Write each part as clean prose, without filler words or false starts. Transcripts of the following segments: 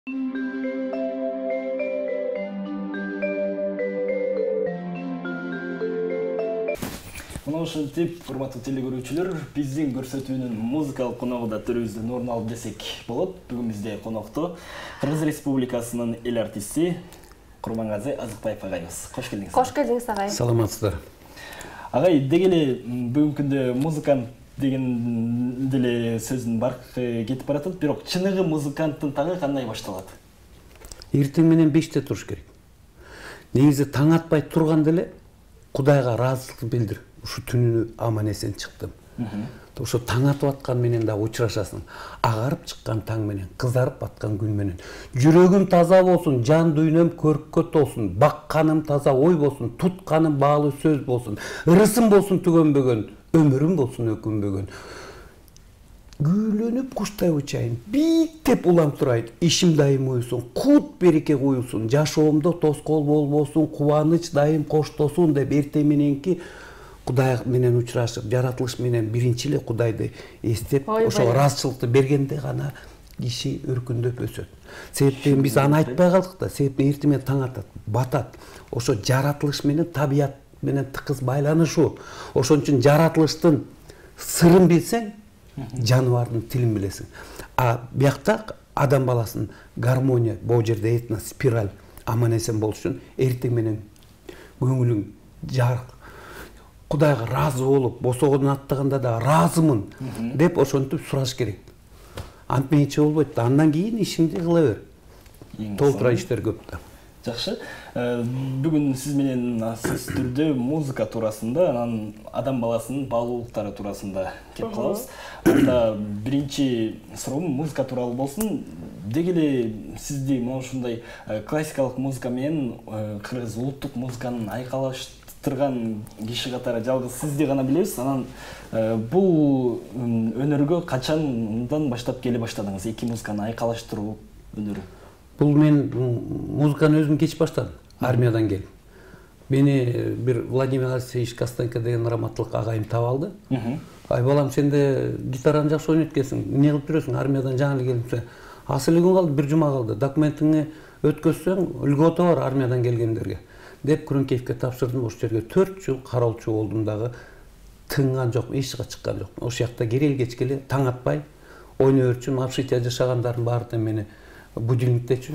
Мына ушинтип, урматтуу телекөрүүчүлөр, биздин көрсөтүүнүн музыкалык коногу да төрүбүздөн орун алып десек болот. Бүгүн бизде конокто Кыргыз Республикасынын эл артисти Курмангаzy Азыкбаев агайыбыз. Кош келдиңиз. Кош келдиңиз агай. Саламатсыздар. Агай, деги эле бүгүнкү күндө музыкант деген деле сөздүн баркы кетип баратат, бирок чыныгы музыканттын таңы кандай башталат? Эртең менен 5-те туруш керек. Негизи таң атпай турганда эле Кудайга ыраазычылык билдир. Ушу түнүнү аман эсен чыктым. Ошо таң атып аткан менен да учурашасың. Агарып чыккан таң менен, кызарып баткан күн менен. Жүрөгүм таза болсун, жан дүйнөм көрккө толсун, бакканым таза ой болсун, тутканым баалуу сөз болсун, ырысым болсун түгөнбөгөн, өмүрүм болсун өкүнбөгөн. Гүлөнүп куштай учайын, биттеп улам турайын, ишим дайым уюсун, кут береке куюлсун, жашоомдо тоскоол болбосун, кубаныч дайым коштосун деп эртең мененки Кудай менен учурашып, жаратылыш менен биринчи эле Кудайды эстеп, ошо ыраазычылыкты бергенде гана киши өркүндөп өсөт. Себептен биз аны айтпай калдык да, себептен эртең менен таң атат, батат. Ошо жаратылыш менен табият менен тыкыз байланышуу. Ошон үчүн жаратылыштын сырын билсең, жаныбардын тилин билесиң. А биякта адам баласынын гармония, бул жерде этно спираль аман эсен болуш үчүн эртең менен көңүлүң жарык, Кудайга ыраазы болуп, босогодон аттаганда да ыраазымын деп ошентип сураш керек. Антменче болбойт да, андан кийин ишиңди кыла бер. Толтура иштер көп да. Жакшы. Бүгүн сиз менен асыз түрдө музыка туурасында, анан адам баласынын баалуулуктары туурасында кеп калабыз. Анда биринчи суроом музыка тууралуу болсун. Деги эле сизди мына ушундай классикалык музыка менен кыргыз улуттук музыканын айкалыштырган киши катары жалгыз сизди гана билебиз. Анан бул өнөргө качандан баштап келе баштадыңыз? Эки музыканы айкалыштыруу өнөрү. Бул мен музыканы өзүм кеч баштадым, армиядан келип. Мени бир Владимир Алексеевич Костенко деген раматтылык агайым таап алды. Ай балам, сен де гитараны жакшы ойнойт экенсиң, эмне кылып жүрөсүң? Армиядан жаңы эле келипсиң. Аз эле күн калды, бир жума калды. Документиңи өткөзсөң, үлгөтө бар армиядан келгендерге деп Күрөнкеевке тапшырдым. Ошол жерге 4 жыл кароолчу болдум дагы. Тынган жок, эч жака чыккан жок. Ошол жакта керел кечкеле таң атпай ойной берчүмүн. Общежитие жашагандардын баары мени будильниктечү.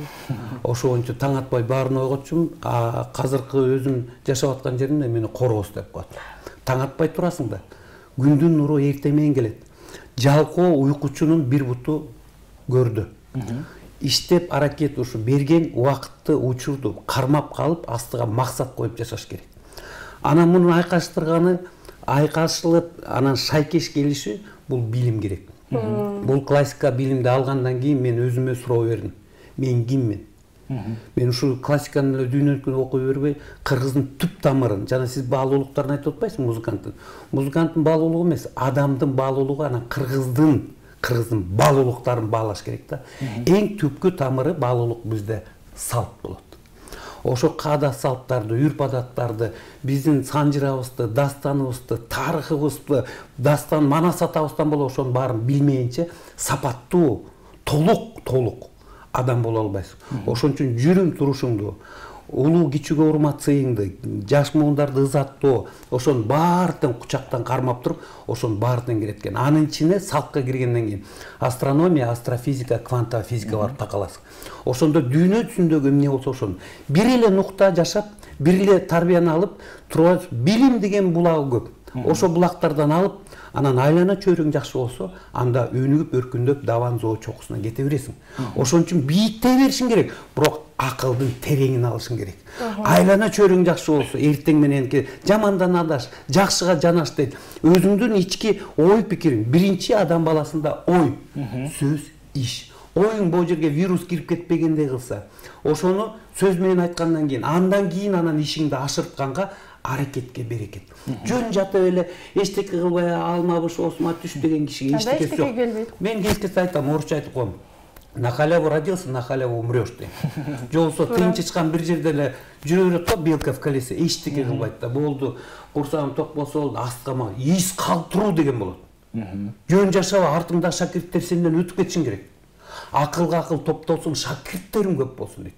Ошо боюнча таң атпай баарын ойготчумун. А азыркы өзүм жашап аткан жеримде мени коргоос деп коет. Таң атпай турасың да. Күндүн нуру эртең менен келет. Жалкоо уйкучунун бир буту көрдү. Иштеп аракет ушу берген убакытты учурду кармап калып, астыга максат коюп жашаш керек. Анан муну айкаштырганы, айкашылып, анан шайкеш келиши бул билим керек. Бул классика билимди алгандан кийин мен өзүмө суроо бердим. Мен киммин? Мен ушул классиканы эле дүйнөлүкүн окуй бербей, кыргыздын түп тамырын, жана сиз баалуулуктарын айтып атпайсызбы музыканттын? Музыканттын баалуулугу эмес, адамдын баалуулугу, анан кыргыздын баалуулуктарын баалаш керек да. Эң түпкү тамыры баалуулук бизде салт болот. Ошо каада салттарды, үрп адаттарды, биздин санжырабызды, дастаныбызды, тарыхыбызды, дастан манас атабыздан боло ошонун баарын билмейинче сапаттуу, толук адам боло албайсың. Ошон үчүн жүрүм турушуңду, улуу кичүүгө урмат сыйыңды, жаш муундарды ызаттоо, ошонун баардын кучактан кармап туруп, ошонун баардын кирет экен. Анын ичине салтка киргенден кийин астрономия, астрофизика, квантовая физика барып такаласың. Ошондо дүйнө жүзүндөгү эмне болсо ошону бир эле нукта жашап, бир эле тарбияны алып туруп, билим деген булагы көп. Ошо булактардан алып, анан айлана чөйрөң жакшы болсо, анда өнүгүп, өркүндөп, даван зоо чокусуна кете бересиң. Ошон үчүн бийиктей беришиң керек, бирок акылдын тереңин алышың керек. Айлана чөйрөң жакшы болсо, эртең мененки жамандан адаш, жакшыга жанаш дейт. Өзүңдүн ички ой пикириң, биринчи адам баласында ой, сөз, иш. Оюң бул жерге вирус кирип кетпегендей кылса, ошону сөз менен айткандан кийин, андан кийин анан ишиңди ашыртканга аракетке берекет. Жөн жатып эле эчтеке кылбай алма быш осума түш деген кишиге эчтеке жок. Мен кечке айтам, орусча айтып коем. На халяву родился, на халяву умрёшь дейм. Же болсо тынчычкан бир жерде эле жүрө берет го, белка в колесе, эчтеке кылбайт да. Болду, курсагым ток болсо болду, астыма из калтыруу деген болот. Жөн жашаба, артыңда шакирттер сенден өтүп кетишин керек. акылга акыл топтолсуң, шакирттериң көп болсун дейт.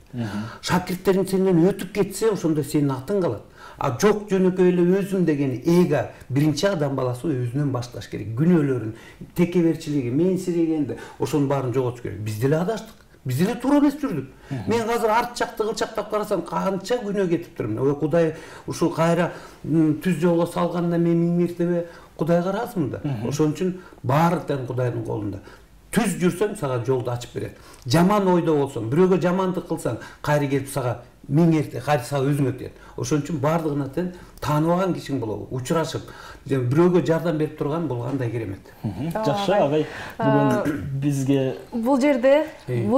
Шакирттериң сенден өтүп кетсе, ошондо сенин атың калат. А жок жөнөкөй эле өзүм деген эго биринчи адам баласы өзүнөн башташ керек. Күнөөлөрүн, текеберчилиги, менсирегенди, ошонун баарын жоготуш керек. Биз деле адаштык. Биз деле туура эмес жүрдүк. Мен азыр арт жакты кылчактап карасам, канча күнөө кетиптирмин. Ой Кудай ушул кайра түз жолго салганда мен миң мертебе Кудайга ыраазмын да. Ошон үчүн баары тең Кудайдын колунда. Түз жүрсөң, сага жолду ачып берет. Жаман ойдо болсоң, бирөөгө жамандык кылсаң, кайра келип сага миң эрте, кайра сага өзүңө тиет. Ошон үчүн баардыгына тең тааныбаган кишиң болобу, учурашып, бирөөгө жардам берип турган болгандай керемет. Жакшы агай, бүгүн бизге бул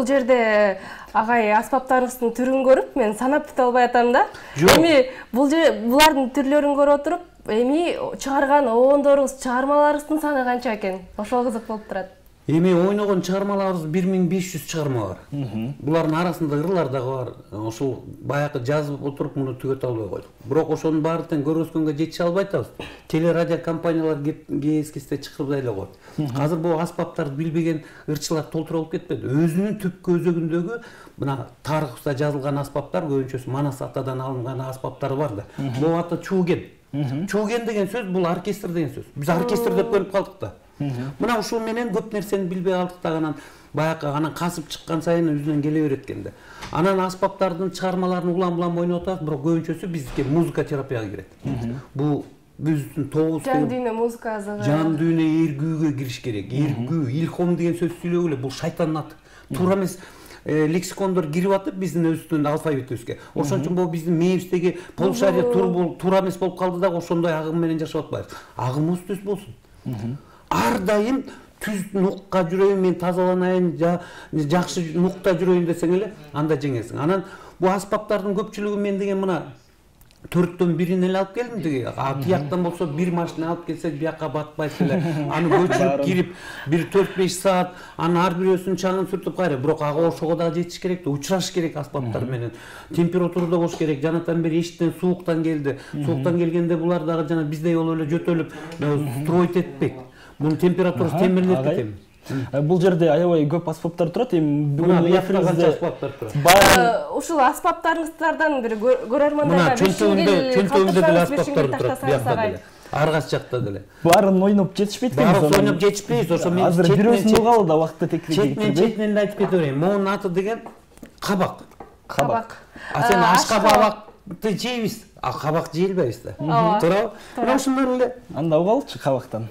жерде агай аспаптарыңыздын түрүн көрүп, мен санап бите албай атам да. Эми булардын түрлөрүн көрүп отуруп, эми чыгарган обондоруңуз, чыгармаларыңыздын саны канча экен? Ошол кызык болуп турат. Эми ойногон чыгармаларыбыз 1500 чыгарма бар. Булардын арасында ырлар дагы бар. Ошол баягы жазып отуруп муну түгөтө албай койдук. Бирок ошонун баары тең көргөзгөнгө жетише албай атабыз. Телерадио компаниялар кесте чыкырбай эле коет. Азыр бул аспаптарды билбеген ырчылар толтуруп кетпеди. Өзүнүн түпкү өзөгүндөгү мына тарыхта жазылган аспаптар көбүнчөсү Манас атадан алынган аспаптар бар да. Бул аты чууген. Чууген деген сөз бул оркестр деген сөз. Биз оркестр деп көрүп калдык да. Мына ушул менен көп нерсени билбей калдык да, баягы анан касып чыккан сайын өзүнөн келе берет экен да. Анан аспаптардын чыгармаларын улам ойноп атабыз, бирок көбүнчөсү бизге музыка терапияга кирет. Бул биздин тобуз жан дүйнө музыка азыгы. Жан дүйнө эргүүгө кириш керек. Эргүү, илхом деген сөз сүйлөгүлө, бул шайтандын аты. Туура эмес лексикондор кирип атып биздин өзүбүздүн алфавитибизге. Ошон үчүн бул биздин мээбиздеги полшария туура эмес болуп калды дагы, ошондой агым менен жашап атпайбыз. Агымыбыз түз болсун. Ар дайым түз нукка жүрөйүн, мен тазаланайын, жакшы нукта жүрөйүн десең эле, анда жеңесиң. Анан бул аспаптардын көпчүлүгү мен деген мына 4төн бирин эле алып келдим деги. Тияктан болсо бир машина алып келсек, бияка батпайт эле. Аны көчүрүп кирип, бир 4-5 саат, аны ар бирөөсүнүн чаңын сүртүп кайра. Бирок ага ошого да жетиш керек да, учураш керек аспаптар менен. Температурада болуш керек. Жанатан бери эшиктен сууктан келди. Сууктан келгенде булар дагы жана биздей болуп эле жөтөлүп, строить этпек. Бунун температурасы темирлеп кетем. Бул жерде аябай көп аспаптар турат. Эми бүгүн эфирибизде аспаптар турат. Ушул аспаптарыңыздардан бир көрөрмандарга чөнтөгүндө деле аспаптар турат, биякта деле. Ар кайсы жакта деле. Баарын ойноп жетишпейт экен. Баарын ойноп жетишпейбиз. Ошо мен азыр бирөөсүн угалы да убакытта четинен айтып кете берейин. Монун аты деген кабак. Кабак. А сен ашкабакты жейбиз. А кабак жейилбейбиз да. Туурабы? Мына ушундан эле. Анда угалчы кабактан.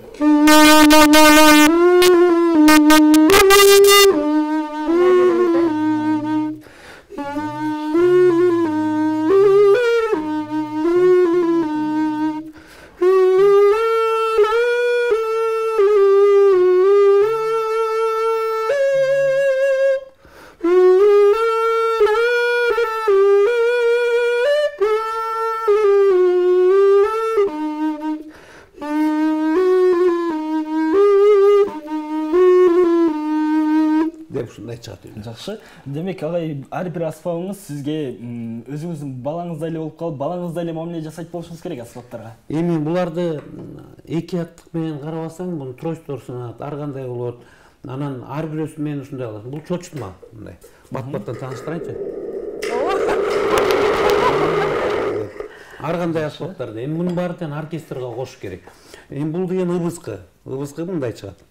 Жакшы. Демек агай ар бир аспабыңыз сизге өзүңүздүн балаңыздай эле болуп калып, балаңыздай эле мамиле жасайт болушуңуз керек аспаптарга. Эми буларды эки аттык менен карабасаң, бул тройстор саналат, ар кандай болот. Анан ар бирөөсү менен ушундай кылат. Бул чочутма мындай. Бат-баттан тааныштырайынчы. Ар кандай аспаптарды. Эми мунун баары тең оркестрге кошуш керек. Эми бул деген ыбыскы. Ыбыскы мындай чыгат.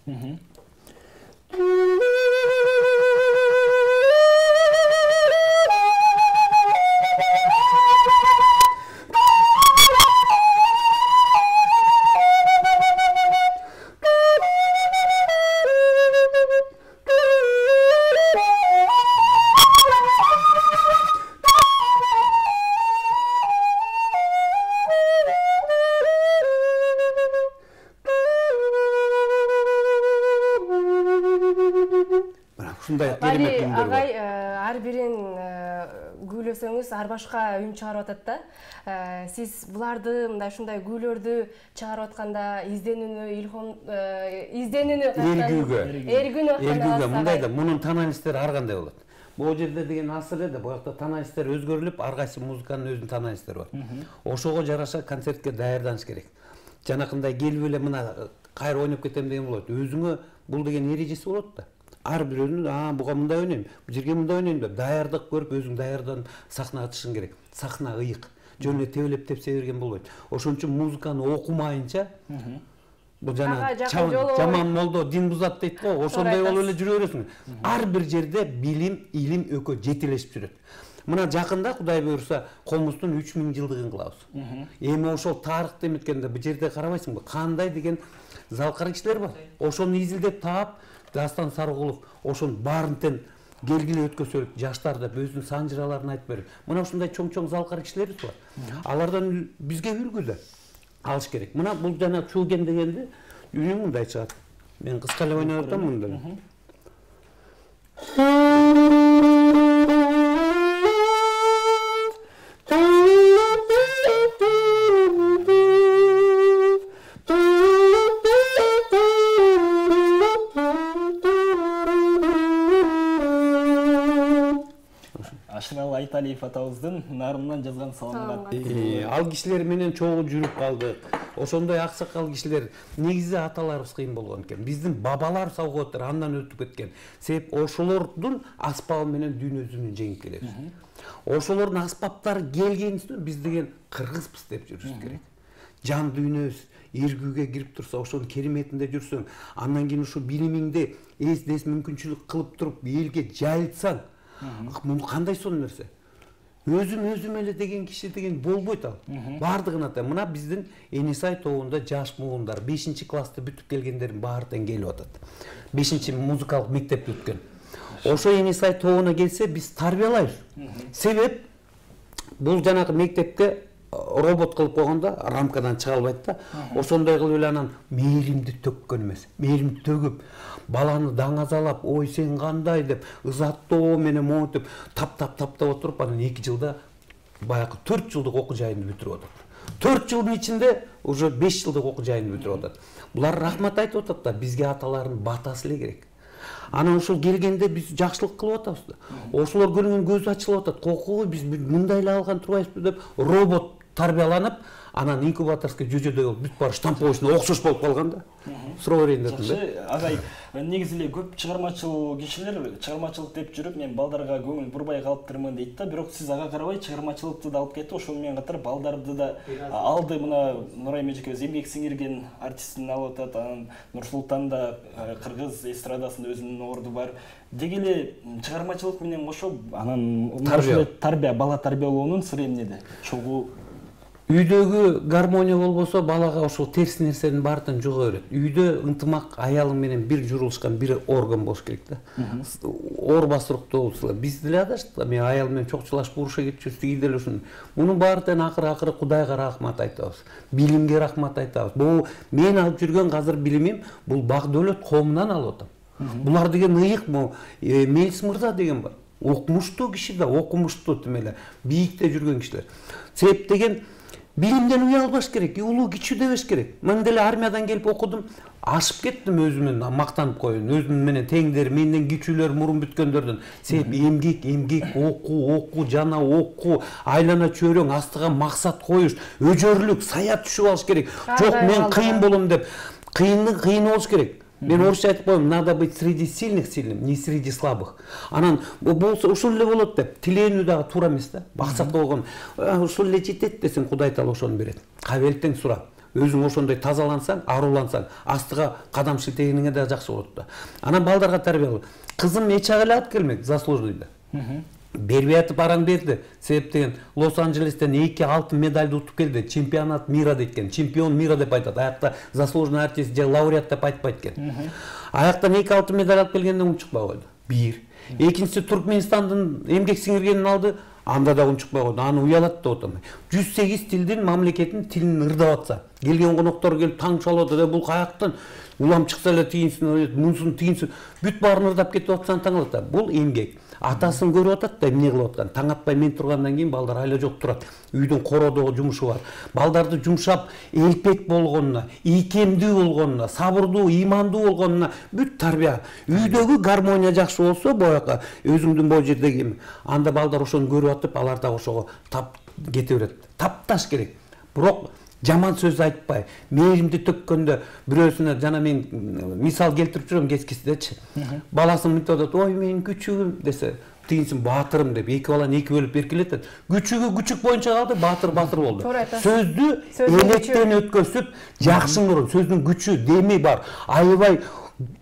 Агай ар бирин күйлөсөңүз ар башка үн чыгарып атат да. Сиз буларды мындай ушундай күйлөрдү чыгарып атканда эргүүгө мындай да мунун тоналисттери ар кандай болот. Бул жерде деген асыр эле, буякта тоналисттер өзгөрүлүп, ар кайсы музыканын өзүнүн тоналисттери бар. Ошого жараша концертке даярданыш керек. Жанакындай келип эле мына кайра ойноп кетем деген болот. Өзүңө бул деген эрежеси болот да. ар бирөөнүн буга мындай ойнойм, бул жерге мындай ойнойм деп даярдык көрүп өзүң даярданып сахнага чыгышың керек. Сахна ыйык. Жөн эле тебелеп тепсе берген болбойт. Ошон үчүн музыканы окумайынча бул жана жаман молдо дин бузат дейт го, ошондой болуп эле жүрө бересиң. Ар бир жерде билим, илим экөө жетелешип жүрөт. Мына жакында Кудай буйруса комуздун 3000 жылдыгын кылабыз. Эми ошол тарыхты эметкенде бул жерде карабайсыңбы? Кандай деген залкар кишилер бар. Ошону изилдеп таап, Дастан Сарыгулов ошонун баарын тең келгиле өткөзөлүп, жаштар деп өзүнүн санжыраларын айтып берип. Мына ушундай чоң-чоң залкар кишилерибиз бар. Алардан бизге үлгү да алыш керек. Мына бул жана чууген дегенди үнү мындай чыгат. Мен кыска эле ойноп атам мындай. Ашырал Айталиев атабыздын нарымынан жазган саламат. Ал кишилер менен чогуу жүрүп калдык. Ошондой аксакал кишилер негизи аталарыбыз кыйын болгон экен. Биздин бабалар сауга отур, андан өтүп кеткен. Себеп ошолордун аспабы менен дүйнөсүн жеңип келебиз. Ошолордун аспаптары келгенибизден биз деген кыргызбыз деп жүрүш керек. Жан дүйнөбүз эргүүгө кирип турса, ошонун кереметинде жүрсөң, андан кийин ушу билимиңди эс мүмкүнчүлүк кылып туруп элге жайылтсаң, муну кандай сонун нерсе? Өзүм эле деген киши деген болбойт ал. Бардыгына да мына биздин Энисай тобунда жаш муундар 5-классты бүтүп келгендердин баары тең келип атат. 5-музыкалык мектепти бүткөн. Ошо Энисай тобуна келсе биз тарбиялайбыз. Себеп бул жанагы мектепке робот кылып койгондо рамкадан чыга албайт да. Ошондой кылып эле анан мээримди төккөн эмес. Мээримди төгүп, баланы даңазалап, ой сен кандай деп, ызаттоо менен монтип, таптап отуруп, анан 2 жылда баягы 4 жылдык окуу жайынды бүтүрүп атат. 4 жылдын ичинде уже 5 жылдык окуу жайынды бүтүрүп атат. Булар рахмат айтып атат да, бизге аталардын батасы эле керек. Анан ошол келгенде биз жакшылык кылып атабыз да. Ошолор көргөн көзү ачылып атат. Кокой биз мындай эле алган турбайбызбы деп робот тарбияланып, анан инкубаторский жүйөдө болуп бүт баары штамповочный окшош болуп калган да. Суроо берейин дедим да. Агай, негизи эле көп чыгармачыл кишилер чыгармачылык деп жүрүп, мен балдарга көңүл бурбай калыптырмын дейт да, бирок сиз ага карабай чыгармачылыкты да алып кетти, ошол менен катар балдарды да алды. Мына Нурайым эжекебиз эмгек сиңирген артистин алып атат, анан Нурсултан да кыргыз эстрадасында өзүнүн орду бар. Деги эле чыгармачылык менен кошо анан тарбия, бала тарбиялоонун сыры эмнеде? Чогуу үйдөгү гармония болбосо балага ошол терс нерсенин баардыгын жуга берет. Үйдө ынтымак аялың менен бир журулушкан бир орган болуш керек да. Оор басыруктуу болсула. Биз деле адаштык. Мен аял менен чокчулашып уруша кетчүбүз, тиги деле ушун. Мунун баардыгын акыры Кудайга рахмат айтабыз. Билимге рахмат айтабыз. Бул мен алып жүргөн азыр билимим бул бак дөөлөт коомунан алып атам. Булар деген ыйык, Мелис мырза деген бар. Окумуштуу киши да, окумуштуу тимеле, бийикте жүргөн кишилер. Себеп деген билимден уялбаш керек, улуу кичүү дебеш керек. Мен деле армиядан келип окудум, ашып кеттим өзүмөн мактанып коюн. Өзүм менен теңдер, менден кичүүлөр мурун бүткөндөрдөн. Себеп эмгек, окуу, жана окуу, айлана чөйрөң астыга максат коюш, өжөрлүк, сая түшүп алыш керек. Жок, мен кыйын болом деп. Кыйын болуш керек. Мен орусча айтып коем, надо быть среди сильных сильным, не среди слабых. Анан болсо ушул эле болот деп, тилөөнүү дагы туура эмес да. Максат койгон, ушул эле жетет десең, Кудай таала ошону берет. Кабелтең сура. Өзүң ошондой тазалансаң, арулансаң, астыга кадам шилтегениңе да жакшы болот да. Анан балдарга тарбиялоо. Кызым эчак эле алып келмек, заслуженныйда. Бербей атып аран берди. Себеп деген Лос-Анджелестен 2 алтын медальды утуп келди. Чемпионат мира дейт, чемпион мира деп айтат. Аякта заслуженный артист же лауреат деп айтпайт экен. Аяктан 2 алтын медаль алып келгенде унчукпай койду. Бир. Экинчиси Туркменстандын эмгек сиңиргенин алды. Анда да унчукпай койду. Аны уялат деп атам. 108 тилдин мамлекеттин тилин ырдап атса, келген коноктор келип таң шалып атат. Бул каяктан улам чыкса эле тигинсин, мунсун тигинсин, бүт баарын ырдап кетип атсаң таң калат. Бул эмгек. Атасын көрүп атат да эмне кылып аткан. Таң атпай мен тургандан кийин балдар айла жок турат. Үйдүн кородогу жумушу бар. Балдарды жумшап, элпек болгонуна, ийкемдүү болгонуна, сабырдуу, ыймандуу болгонуна бүт тарбия. Үйдөгү гармония жакшы болсо, бояка өзүңдүн бул жердеги анда балдар ошону көрүп атып, алар да ошого тап кете берет. Тапташ керек. Бирок жаман сөз айтпай, мээримди төккөндө бирөөсүнө жана мен мисал келтирип жүрөм кескиседечи. Баласын мынтип атат, ой менин күчүгүм десе, тигинсин баатырым деп эки баланы эки бөлүп беркилетет. Күчүгү күчүк боюнча калды, баатыр баатыр болду. Сөздү электен өткөзүп, жакшыны урун, сөздүн күчү, деми бар. Аябай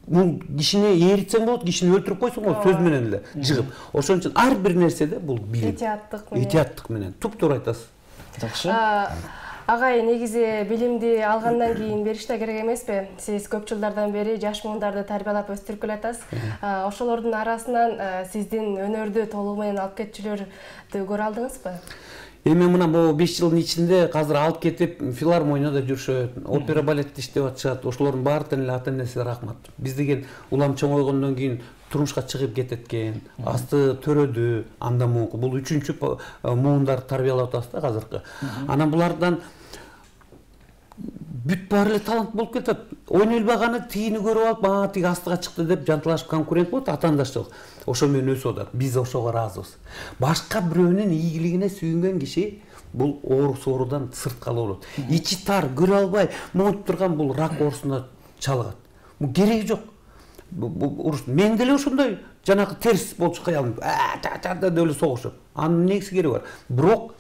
бул кишини ээритсең болот, кишини өлтүрүп койсоң болот сөз менен эле жыгып. Ошон үчүн ар бир нерседе бул билим. Этияттык менен. Туп-туура айтасыз. Жакшы. Агай, негизи билимди алгандан кийин бериш да керек эмеспи? Сиз көп жылдардан бери жаш муундарды тарбиялап өстүрүп келатасыз. Ошолордун арасынан сиздин өнөрдү толугу менен алып кетчүлөрдү көрө алдыңызбы? Эми мына бул 5 жылдын ичинде азыр алып кетип филармонияда жүрүшөт, опера балетте иштеп атышат. Ошолордун баардыгына эле ата-энесине рахмат. Биз деген улам чоңойгондон кийин турмушка чыгып кетет экен, асты төрөдү, андан муунку бул 3-чү муундар тарбиялап атабыз да азыркы. Анан булардан бүт баары эле талант болуп кетет. Ойной элбаганы тигини көрүп алып, тиги астыга чыкты деп жантылашып конкурент болот, атаандаштык. Ошо менен өсүп атат. Биз ошого ыраазыбыз. Башка бирөөнүн ийгилигине сүйүнгөн киши бул оору-соорудан сырт калып болот. Ичи тар, көрө албай, монтип турган бул рак оорусуна чалыгат. Бул кереги жок. Уруш мен деле ошондой жанагы терс болуп калам. Деп эле согушуп. Анын негизи кереги бар. Бирок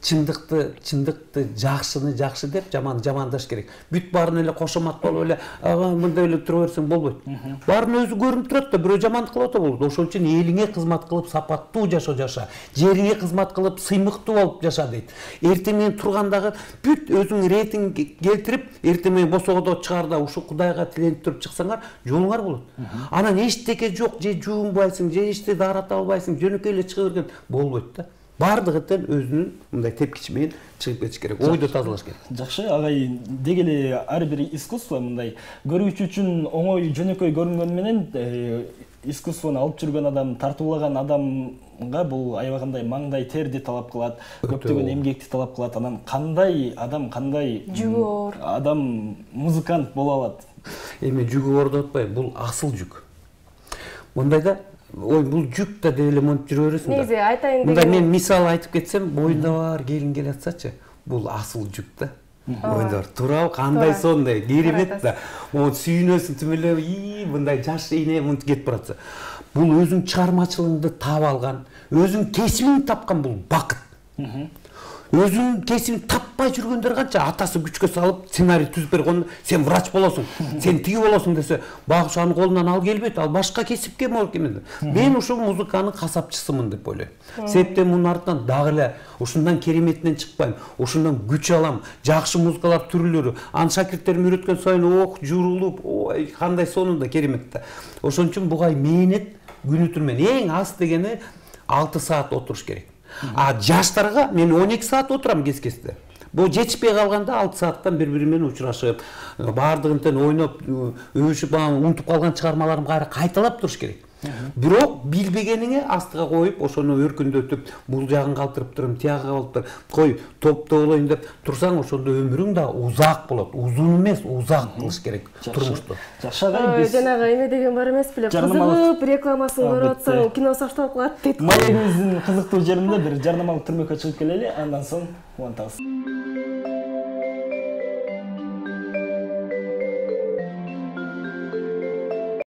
чындыкты жакшыны жакшы деп жамандаш керек. Бүт баарын эле кошомат болуп эле мындай эле тура берсең болбойт. Баарын өзү көрүнүп турат да, бирөө жамандык кылып атат болот. Ошон үчүн элиңе кызмат кылып сапаттуу жашоо жаша, жериңе кызмат кылып сыймыктуу болуп жаша дейт. Эртең менен тургандагы бүт өзүң рейтинг келтирип, эртең менен босоодо чыгарда ушу Кудайга тиленип туруп чыксаңар, жолуңар болот. Анан эчтеке жок, же жуунбайсың, же эчте дарата албайсың, жөнөкөй эле чыга берген болбойт да. Бардыгытын өзүнүн мындай тепкичи менен чыгып кетиш керек, ойду тазалаш керек. Жакшы, агай, деги эле ар бир искусство мындай көрүүчү үчүн оңой жөнөкөй көрүнгөнү менен искусствону алып жүргөн адам, тартуулаган адамга бул аябагандай маңдай терди талап кылат, көптөгөн эмгекти талап кылат. Анан кандай адам, кандай адам музыкант боло алат? Эми жүгү оор деп атпайбы, бул асыл жүк. Мындайда ой, бул жүк да деп эле монтип жүрө бересиң да. Негизи айтайын деген. Мындай мен мисал айтып кетсем, боюнда бар келин келе атсачы, бул асыл жүк да. Боюнда бар. Туурабы? Кандай сондай керемет да. Могу сүйүнөсүң түмөлөп, мындай жаш эне монтип кетип баратса. Бул өзүң чыгармачылыгыңды таап алган, өзүң кесибиңди тапкан бул бакыт. Өзүң кесибин таппай жүргөндөр канча, атасы күчкө салып сценарий түзүп бергөн, сен врач болосуң, сен тиги болосуң десе, багыш анын колунан ал келбейт, ал башка кесипке келет. Мен ушул музыканын касапчысымын деп ойлойм. Себептен мунун артынан дагы эле ушундан кереметинен чыкпайм, ушундан күч алам, жакшы музыкалар түрлөрү, анын шакирттерим үйрөткөн сайын журулуп, ой, кандай сонунда керемет да. Ошон үчүн бугай мээнет күнү түн менен эң аз дегени 6 саат отуруш керек. Жаштарга мен 12 саат отурам кескесте. Бул жетишпей калганда 6 сааттан бири-бири менен учурашып, баардыгын тең ойноп, өбүшүп, унутуп калган чыгармаларымды кайталап туруш керек. Бирок билбегениңе астыга коюп, ошону өркүндөтүп, бул жагын калтырып турам, тияга калып тур, кой, топто болоюн деп турсаң, ошондо өмүрүң да узак болот. Узун эмес, узак кылыш керек турмушта. Жакшы агай, биз жанагы эме деген бар эмес беле? Кызыгып рекламасын көрүп атсаң, киносы башталып калат дейт. Маегибиздин кызыктуу жеринде бир жарнамалык түрмөккө чыгып келели, андан соң улантабыз.